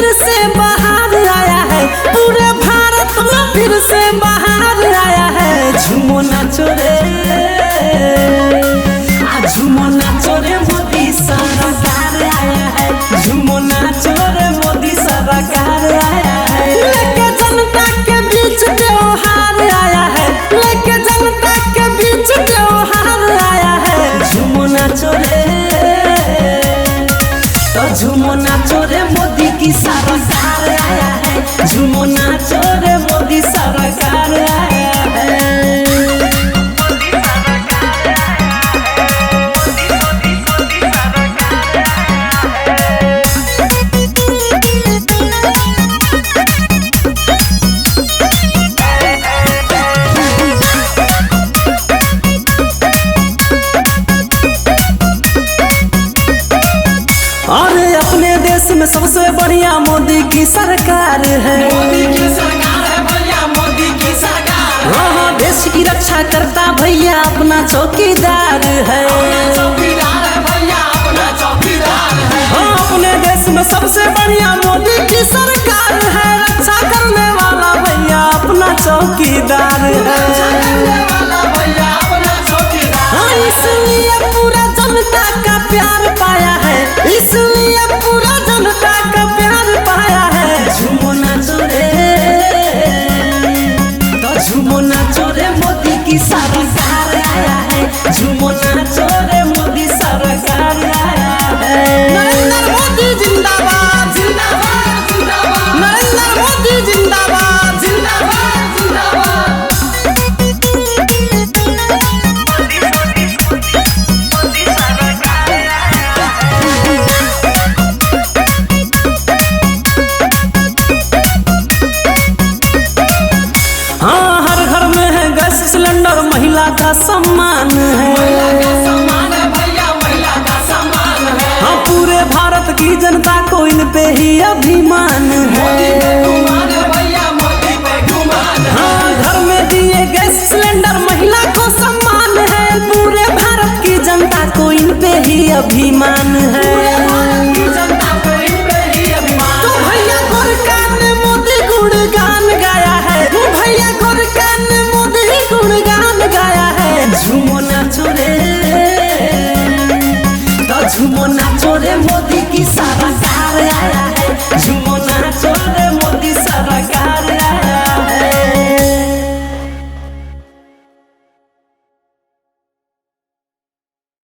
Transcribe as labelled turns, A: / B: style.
A: फिर से बाहर आया है, पूरे भारत में फिर से बाहर आया है। झूमो नाचो रे, झूमो नाचो रे, मोदी सरकार आया है। झूमो नाचो रे, मोदी सरकार आया है। लेके जनता के बीच त्योहार आया है, लेके जनता के बीच त्योहार आया है। झूमो नाचो रे, तो झूमो नाचो रे, मोदी की सरकार आया है। झूमो नाचो रे, मोदी सरकार आया है। अरे अपने देश में सबसे बढ़िया मोदी की सरकार है।
B: मोदी की सरकार है भैया, मोदी की सरकार।
A: हाँ, देश की रक्षा करता भैया अपना चौकीदार है।
B: चौकीदार है भैया, अपना चौकीदार है।
A: हाँ, अपने देश में सबसे बढ़िया मोदी की सरकार है। रक्षा करने वाला भैया अपना चौकीदार है।
B: वाला भैया अपना चौकीदार।
A: हाँ, इसलिए पूरा जनता का प्यार पाया है, इसलिए पूरा जनता का प्यार पाया है। झूमो नाचो रे, तो झूमो नाचो रे, मोदी की सरकार आया है। झूमो नाचो रे, मोदी सरकार आया है। नरेंद्र मोदी जिंदाबाद,
B: जिंदाबाद जिंदाबाद,
A: नरेंद्र मोदी जिंदाबाद,
B: जिंदाबाद जिंदाबाद।
A: हाँ, हर घर में है गैस सिलेंडर, महिला का सम्मान है।
B: महिला का सम्मान है भैया, महिला का सम्मान है।
A: हाँ, पूरे भारत की जनता को इन पे ही अभिमान
B: मोदी
A: है।
B: पे गुमान है भैया, मोदी पे गुमान है।
A: हाँ, घर में दिए गैस सिलेंडर, महिला को सम्मान है। पूरे भारत की जनता को इन पे ही अभिमान है।
B: भारत की जनता को इन पे ही अभिमान
A: तो
B: है।
A: भैया गोरखा ने मोदी गुणगान गाया है, तो भैया गोरखा ने मोदी गुणगान गाया है। झूमो नाचो रे, तो झूमो नाचो रे, मोदी की